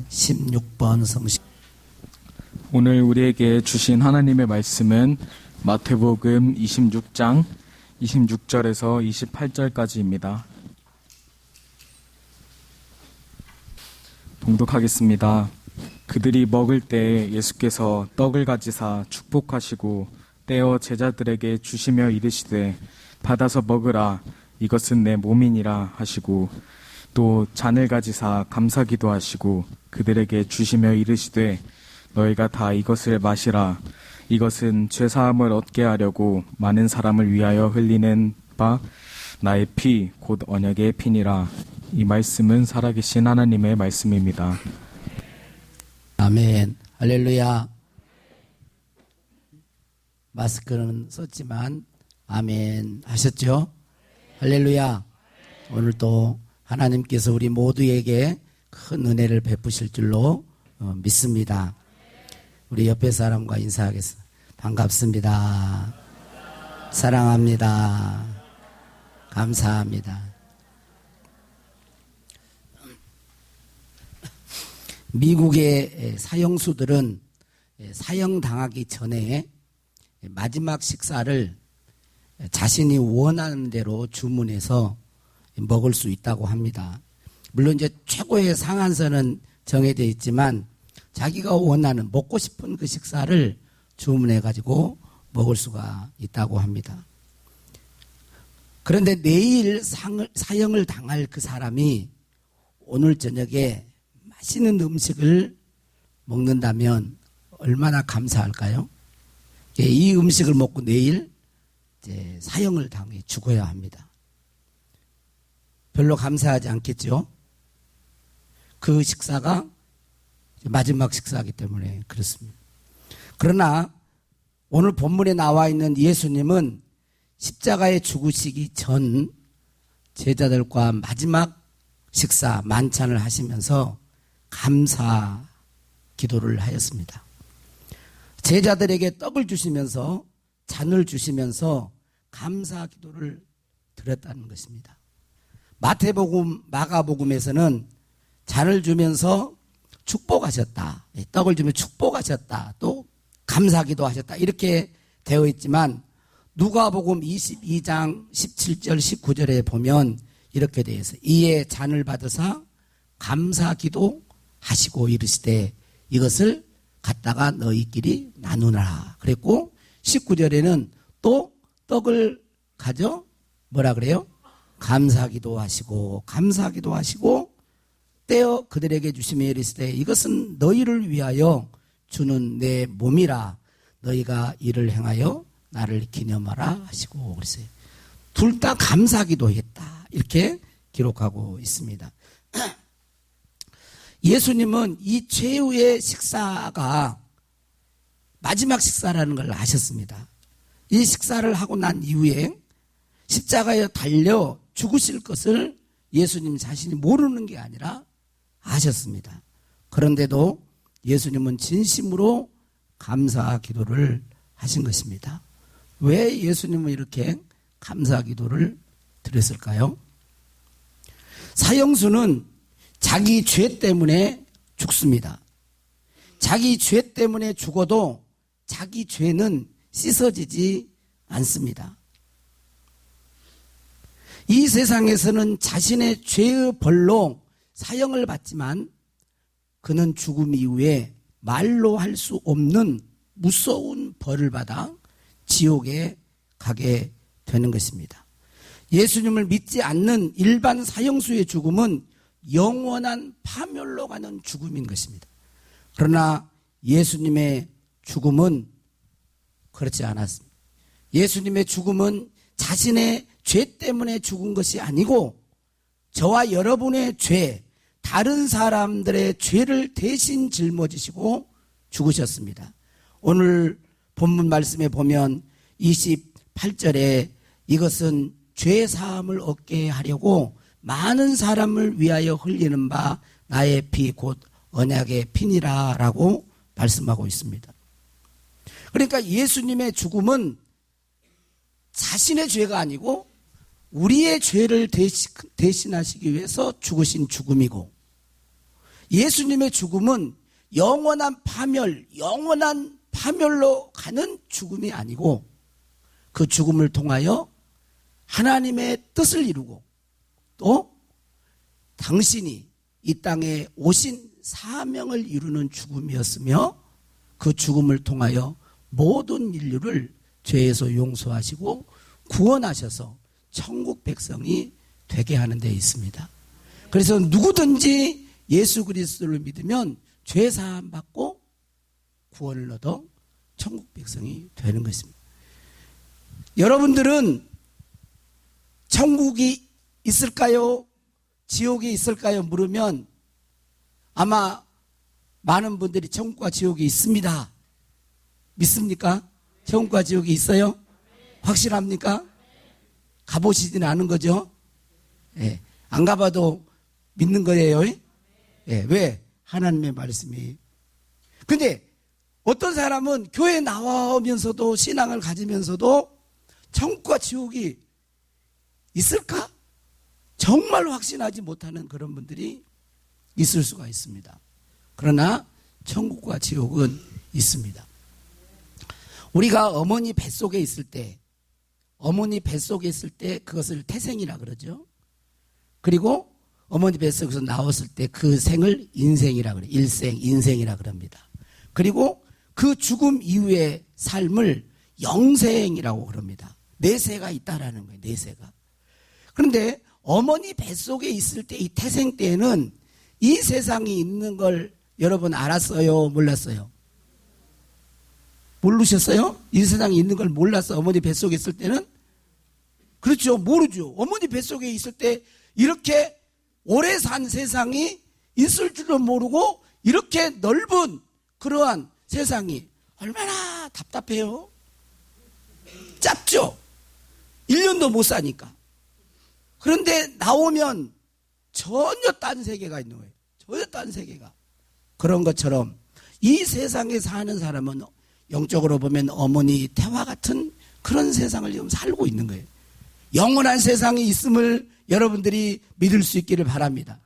16번 성식. 오늘 우리에게 주신 하나님의 말씀은 마태복음 26장 26절에서 28절까지입니다. 봉독하겠습니다. 그들이 먹을 때 예수께서 떡을 가지사 축복하시고 떼어 제자들에게 주시며 이르시되 받아서 먹으라, 이것은 내 몸이니라 하시고, 또 잔을 가지사 감사기도 하시고 그들에게 주시며 이르시되 너희가 다 이것을 마시라, 이것은 죄사함을 얻게 하려고 많은 사람을 위하여 흘리는 바 나의 피 곧 언약의 피니라. 이 말씀은 살아계신 하나님의 말씀입니다. 아멘. 할렐루야. 마스크는 썼지만 아멘 하셨죠? 할렐루야. 오늘 또 하나님께서 우리 모두에게 큰 은혜를 베푸실 줄로 믿습니다. 우리 옆에 사람과 인사하겠습니다. 반갑습니다. 사랑합니다. 감사합니다. 미국의 사형수들은 사형당하기 전에 마지막 식사를 자신이 원하는 대로 주문해서 먹을 수 있다고 합니다. 물론 이제 최고의 상한선은 정해져 있지만 자기가 원하는 먹고 싶은 그 식사를 주문해 가지고 먹을 수가 있다고 합니다. 그런데 내일 사형을 당할 그 사람이 오늘 저녁에 맛있는 음식을 먹는다면 얼마나 감사할까요? 이 음식을 먹고 내일 이제 사형을 당해 죽어야 합니다. 별로 감사하지 않겠죠? 그 식사가 마지막 식사이기 때문에 그렇습니다. 그러나 오늘 본문에 나와 있는 예수님은 십자가에 죽으시기 전 제자들과 마지막 식사 만찬을 하시면서 감사 기도를 하였습니다. 제자들에게 떡을 주시면서 잔을 주시면서 감사 기도를 드렸다는 것입니다. 마태복음, 마가복음에서는 잔을 주면서 축복하셨다, 떡을 주면 축복하셨다, 또 감사기도 하셨다 이렇게 되어 있지만 누가복음 22장 17절 19절에 보면 이렇게 되어 있어요. 이에 잔을 받으사 감사기도 하시고 이르시되 이것을 갖다가 너희끼리 나누라 그랬고, 19절에는 또 떡을 가져 뭐라 그래요? 감사기도 하시고 떼어 그들에게 주시며 이르시되 이것은 너희를 위하여 주는 내 몸이라, 너희가 이를 행하여 나를 기념하라 하시고 그랬어요. 둘 다 감사기도 했다 이렇게 기록하고 있습니다. 예수님은 이 최후의 식사가 마지막 식사라는 걸 아셨습니다. 이 식사를 하고 난 이후에 십자가에 달려 죽으실 것을 예수님 자신이 모르는 게 아니라 아셨습니다. 그런데도 예수님은 진심으로 감사 기도를 하신 것입니다. 왜 예수님은 이렇게 감사 기도를 드렸을까요? 사형수는 자기 죄 때문에 죽습니다. 자기 죄 때문에 죽어도 자기 죄는 씻어지지 않습니다. 이 세상에서는 자신의 죄의 벌로 사형을 받지만 그는 죽음 이후에 말로 할 수 없는 무서운 벌을 받아 지옥에 가게 되는 것입니다. 예수님을 믿지 않는 일반 사형수의 죽음은 영원한 파멸로 가는 죽음인 것입니다. 그러나 예수님의 죽음은 그렇지 않았습니다. 예수님의 죽음은 자신의 죄 때문에 죽은 것이 아니고 저와 여러분의 죄, 다른 사람들의 죄를 대신 짊어지시고 죽으셨습니다. 오늘 본문 말씀에 보면 28절에 이것은 죄 사함을 얻게 하려고 많은 사람을 위하여 흘리는 바 나의 피 곧 언약의 피니라 라고 말씀하고 있습니다. 그러니까 예수님의 죽음은 자신의 죄가 아니고 우리의 죄를 대신하시기 위해서 죽으신 죽음이고, 예수님의 죽음은 영원한 파멸로 가는 죽음이 아니고 그 죽음을 통하여 하나님의 뜻을 이루고 또 당신이 이 땅에 오신 사명을 이루는 죽음이었으며 그 죽음을 통하여 모든 인류를 죄에서 용서하시고 구원하셔서 천국 백성이 되게 하는 데 있습니다. 그래서 누구든지 예수 그리스도를 믿으면 죄 사함 받고 구원을 얻어 천국 백성이 되는 것입니다. 여러분들은 천국이 있을까요? 지옥이 있을까요? 물으면 아마 많은 분들이 천국과 지옥이 있습니다. 믿습니까? 천국과 지옥이 있어요? 확실합니까? 가보시지는 않은 거죠? 예, 안 가봐도 믿는 거예요. 예, 왜? 하나님의 말씀이. 근데 어떤 사람은 교회 나오면서도 신앙을 가지면서도 천국과 지옥이 있을까? 정말 확신하지 못하는 그런 분들이 있을 수가 있습니다. 그러나 천국과 지옥은 있습니다. 우리가 어머니 뱃속에 있을 때 그것을 태생이라 그러죠. 그리고 어머니 뱃속에서 나왔을 때 그 생을 인생이라 그래요. 인생이라 그럽니다. 그리고 그 죽음 이후의 삶을 영생이라고 그럽니다. 내세가 있다라는 거예요. 내세가. 그런데 어머니 뱃속에 있을 때 이 태생 때에는 이 세상이 있는 걸 여러분 알았어요? 몰랐어요? 모르셨어요? 이 세상이 있는 걸 몰랐어. 어머니 뱃속에 있을 때는? 그렇죠. 모르죠. 어머니 뱃속에 있을 때 이렇게 오래 산 세상이 있을 줄도 모르고 이렇게 넓은 그러한 세상이 얼마나 답답해요. 짧죠. 1년도 못 사니까. 그런데 나오면 전혀 딴 세계가 있는 거예요. 전혀 딴 세계가. 그런 것처럼 이 세상에 사는 사람은 영적으로 보면 어머니 태와 같은 그런 세상을 지금 살고 있는 거예요. 영원한 세상이 있음을 여러분들이 믿을 수 있기를 바랍니다.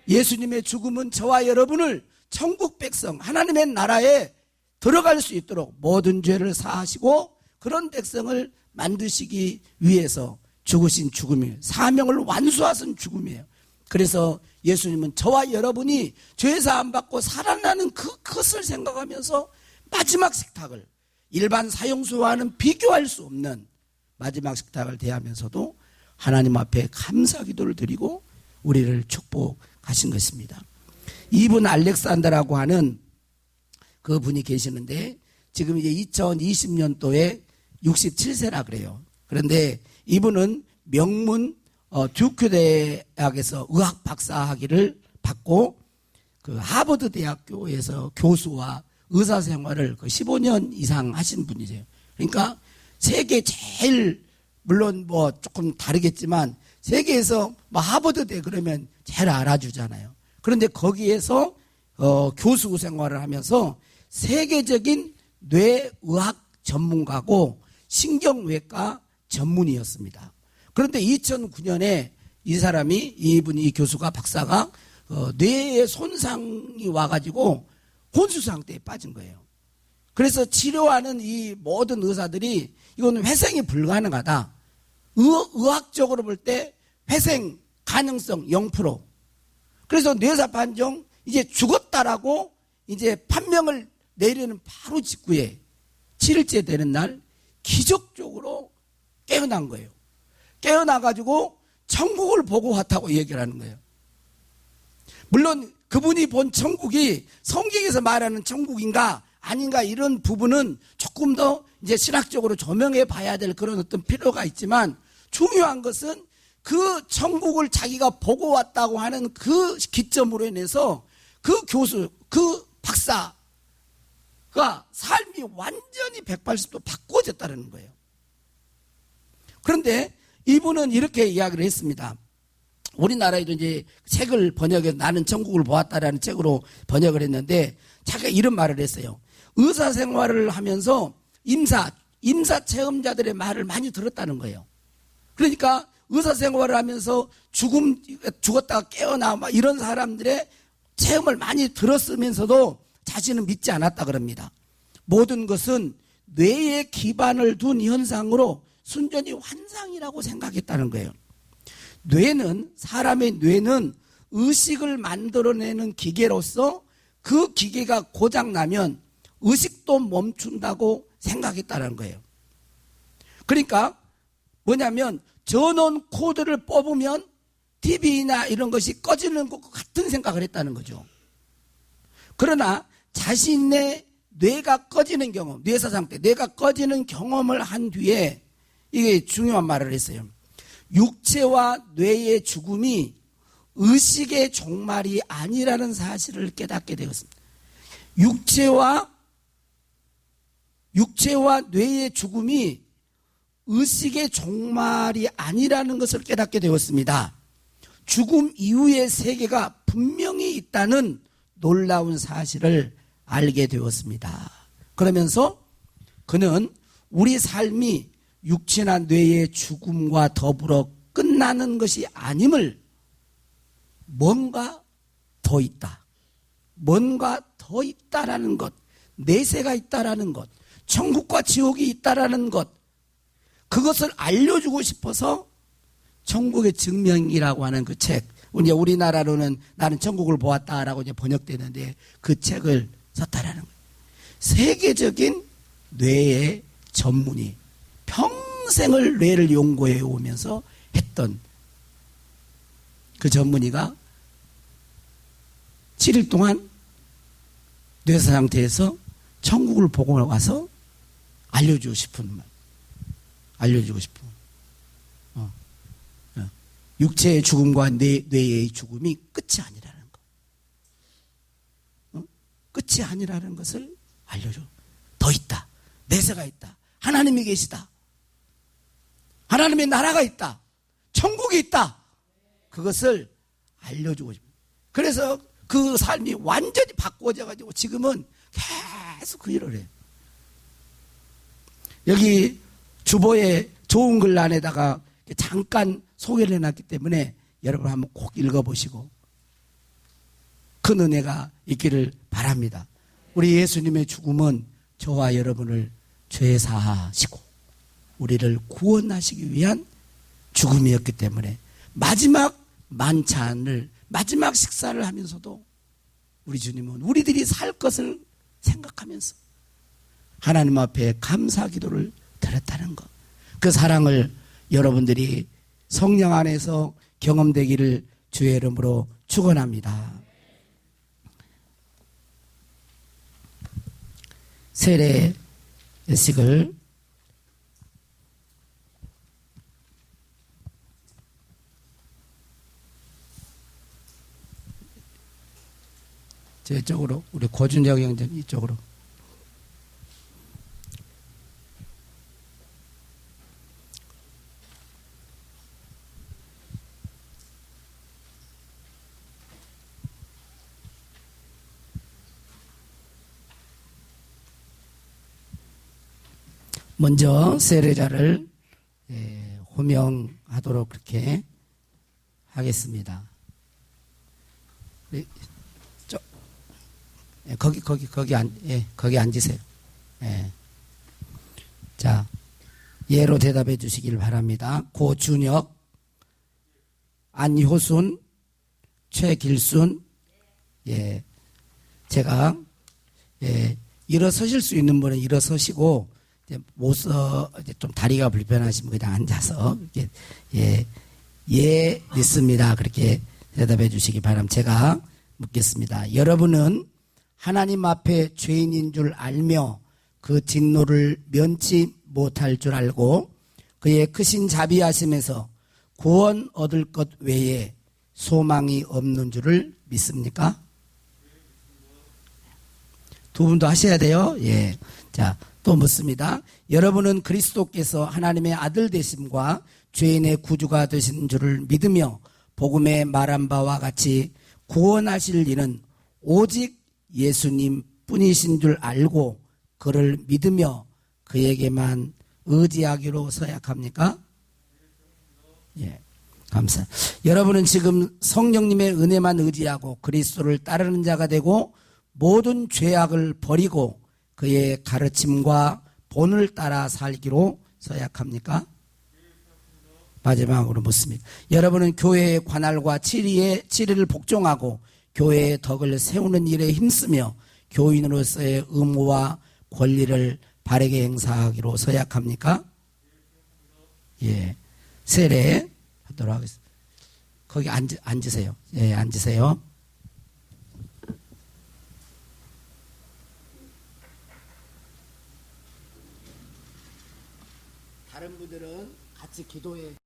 예수님의 죽음은 저와 여러분을 천국 백성 하나님의 나라에 들어갈 수 있도록 모든 죄를 사하시고 그런 백성을 만드시기 위해서 죽으신 죽음이에요. 사명을 완수하신 죽음이에요. 그래서 예수님은 저와 여러분이 죄사함 받고 살아나는 그것을 생각하면서 마지막 식탁을 일반 사형수와는 비교할 수 없는 마지막 식탁을 대하면서도 하나님 앞에 감사 기도를 드리고 우리를 축복하신 것입니다. 이분 알렉산더라고 하는 그 분이 계시는데 지금 이제 2020년도에 67세라 그래요. 그런데 이분은 명문 듀크 대학에서 의학 박사 학위를 받고 그 하버드 대학교에서 교수와 의사 생활을 15년 이상 하신 분이세요. 그러니까 세계 제일 물론 뭐 조금 다르겠지만 세계에서 뭐 하버드대 그러면 제일 알아주잖아요. 그런데 거기에서 교수 생활을 하면서 세계적인 뇌의학 전문가고 신경외과 전문의였습니다. 그런데 2009년에 이 교수가 박사가 뇌에 손상이 와가지고 혼수 상태에 빠진 거예요. 그래서 치료하는 이 모든 의사들이 이거는 회생이 불가능하다. 의학적으로 볼 때 회생 가능성 0%. 그래서 뇌사 판정 이제 죽었다라고 이제 판명을 내리는 바로 직후에 7일째 되는 날 기적적으로 깨어난 거예요. 깨어나가지고 천국을 보고 왔다고 얘기를 하는 거예요. 물론 그분이 본 천국이 성경에서 말하는 천국인가 아닌가 이런 부분은 조금 더 이제 신학적으로 조명해 봐야 될 그런 어떤 필요가 있지만 중요한 것은 그 천국을 자기가 보고 왔다고 하는 그 기점으로 인해서 그 교수, 그 박사가 삶이 완전히 180도 바꾸어졌다는 거예요. 그런데 이분은 이렇게 이야기를 했습니다. 우리나라에도 이제 책을 번역해서 나는 천국을 보았다라는 책으로 번역을 했는데 자기가 이런 말을 했어요. 의사 생활을 하면서 임사 체험자들의 말을 많이 들었다는 거예요. 그러니까 의사 생활을 하면서 죽었다가 깨어나 막 이런 사람들의 체험을 많이 들었으면서도 자신은 믿지 않았다 그럽니다. 모든 것은 뇌에 기반을 둔 현상으로 순전히 환상이라고 생각했다는 거예요. 사람의 뇌는 의식을 만들어내는 기계로서 그 기계가 고장나면 의식도 멈춘다고 생각했다는 거예요. 그러니까 뭐냐면 전원 코드를 뽑으면 TV나 이런 것이 꺼지는 것과 같은 생각을 했다는 거죠. 그러나 자신의 뇌가 꺼지는 경험, 뇌사 상태, 뇌가 꺼지는 경험을 한 뒤에 이게 중요한 말을 했어요. 육체와 뇌의 죽음이 의식의 종말이 아니라는 사실을 깨닫게 되었습니다. 육체와 뇌의 죽음이 의식의 종말이 아니라는 것을 깨닫게 되었습니다. 죽음 이후의 세계가 분명히 있다는 놀라운 사실을 알게 되었습니다. 그러면서 그는 우리 삶이 육체나 뇌의 죽음과 더불어 끝나는 것이 아님을 뭔가 더 있다. 뭔가 더 있다라는 것, 내세가 있다라는 것, 천국과 지옥이 있다라는 것, 그것을 알려주고 싶어서 천국의 증명이라고 하는 그 책, 이제 우리나라로는 나는 천국을 보았다라고 이제 번역되는데 그 책을 썼다라는 거예요. 세계적인 뇌의 전문의, 평생을 뇌를 연구해 오면서 했던 그 전문의가 7일 동안 뇌사 상태에서 천국을 보고 와서 알려주고 싶은 말. 육체의 죽음과 뇌의 죽음이 끝이 아니라는 것. 끝이 아니라는 것을 알려줘. 더 있다. 내세가 있다. 하나님이 계시다. 하나님의 나라가 있다. 천국이 있다. 그것을 알려주고 싶어요. 그래서 그 삶이 완전히 바꿔져가지고 지금은 계속 그 일을 해요. 여기 주보에 좋은 글란에다가 잠깐 소개를 해놨기 때문에 여러분 한번 꼭 읽어보시고 큰 은혜가 있기를 바랍니다. 우리 예수님의 죽음은 저와 여러분을 죄사하시고 우리를 구원하시기 위한 죽음이었기 때문에 마지막 만찬을, 마지막 식사를 하면서도 우리 주님은 우리들이 살 것을 생각하면서 하나님 앞에 감사 기도를 드렸다는 것. 그 사랑을 여러분들이 성령 안에서 경험되기를 주의 이름으로 축원합니다. 세례식을 저쪽으로, 우리 고준혁 형제님 이쪽으로. 먼저 세례자를 호명하도록 그렇게 하겠습니다. 거기 앉으세요. 자, 예로 대답해 주시길 바랍니다. 고준혁, 안효순, 최길순, 제가, 일어서실 수 있는 분은 일어서시고, 이제 좀 다리가 불편하시면 그냥 앉아서, 믿습니다. 그렇게 대답해 주시기 바랍니다. 제가 묻겠습니다. 여러분은 하나님 앞에 죄인인 줄 알며 그 진노를 면치 못할 줄 알고 그의 크신 자비하심에서 구원 얻을 것 외에 소망이 없는 줄을 믿습니까? 두 분도 하셔야 돼요. 자, 또 묻습니다. 여러분은 그리스도께서 하나님의 아들 되심과 죄인의 구주가 되신 줄을 믿으며 복음에 말한 바와 같이 구원하실 이는 오직 예수님 뿐이신 줄 알고 그를 믿으며 그에게만 의지하기로 서약합니까? 감사. 여러분은 지금 성령님의 은혜만 의지하고 그리스도를 따르는 자가 되고 모든 죄악을 버리고 그의 가르침과 본을 따라 살기로 서약합니까? 마지막으로 묻습니다. 여러분은 교회의 관할과 치리를 복종하고 교회의 덕을 세우는 일에 힘쓰며 교인으로서의 의무와 권리를 바르게 행사하기로 서약합니까? 예. 세례하도록 하겠습니다. 거기 앉으세요. 예, 앉으세요. 다른 분들은 같이 기도해.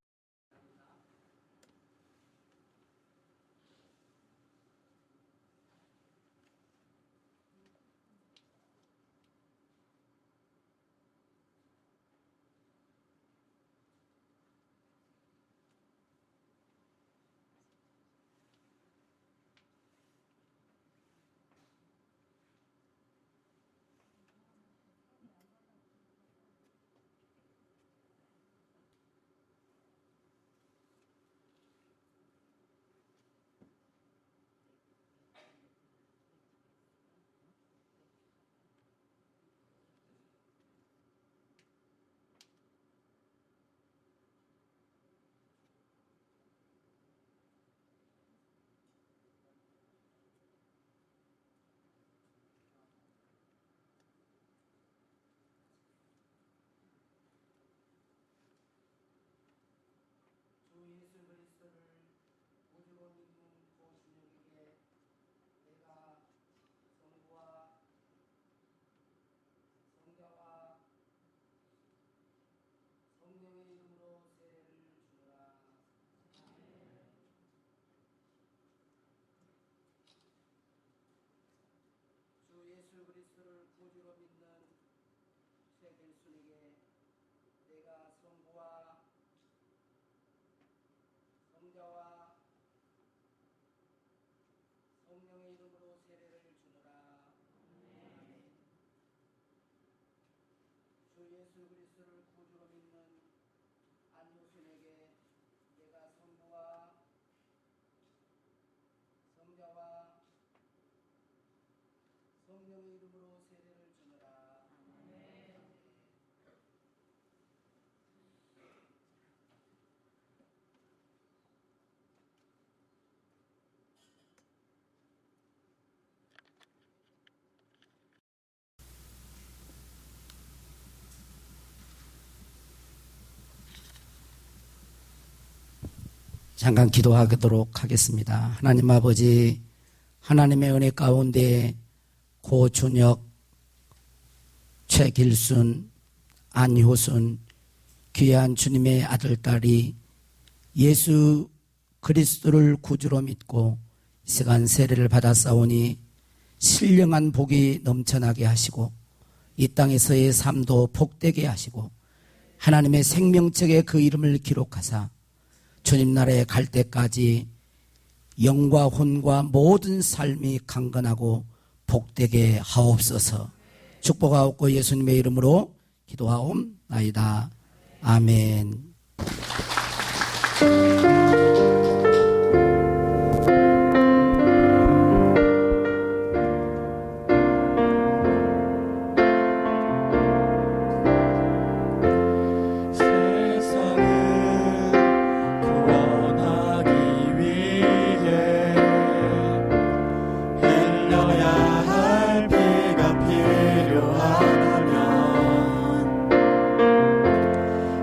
예수 그리스도를 구주로 믿는 새 길순에게 내가 성부와 성자와 성령의 이름으로 세례를 주노라. 아멘. 주 예수 그리스도를 구주로 믿는 안효순에게 내가 성부와 성자와 성령의 이름으로 세례를 주노라. 아멘. 잠깐 기도하도록 하겠습니다. 하나님 아버지, 하나님의 은혜 가운데 고준혁, 최길순, 안효순, 귀한 주님의 아들, 딸이 예수 그리스도를 구주로 믿고 이 시간 세례를 받았사오니 신령한 복이 넘쳐나게 하시고 이 땅에서의 삶도 복되게 하시고 하나님의 생명책에 그 이름을 기록하사 주님 나라에 갈 때까지 영과 혼과 모든 삶이 강건하고 복되게 하옵소서. 축복하옵고 예수님의 이름으로 기도하옵나이다. 아멘.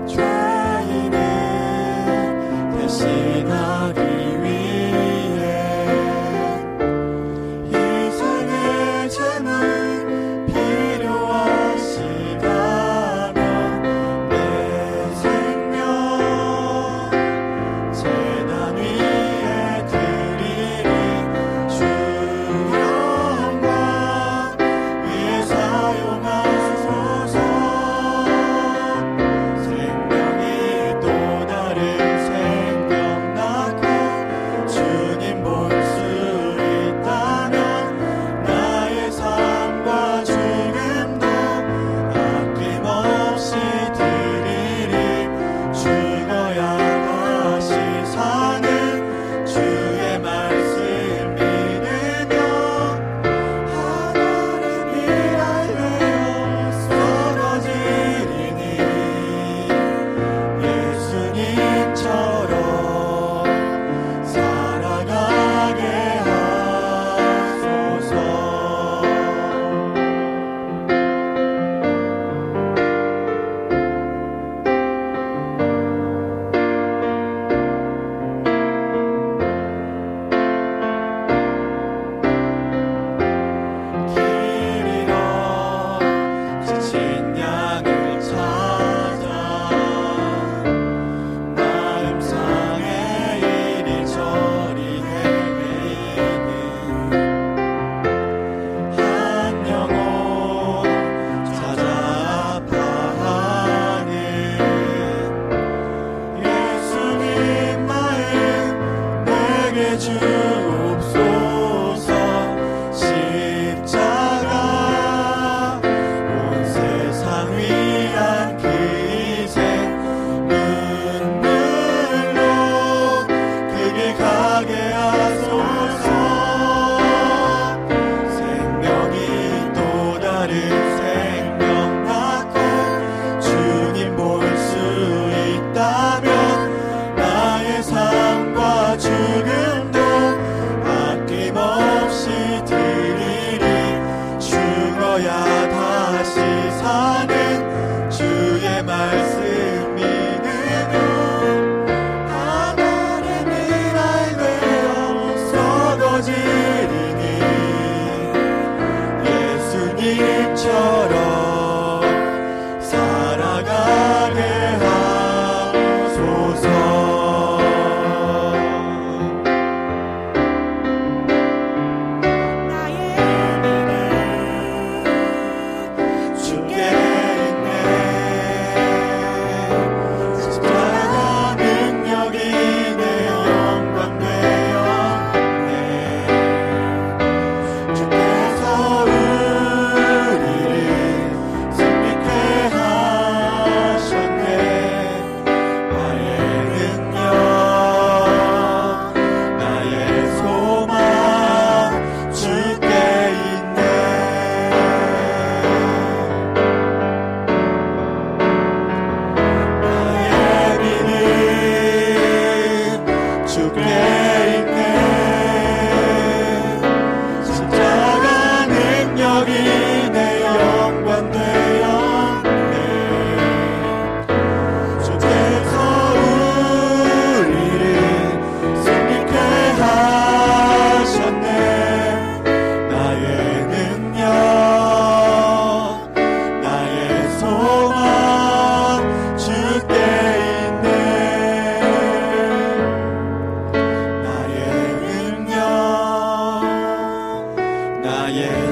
죄인은 대신 나의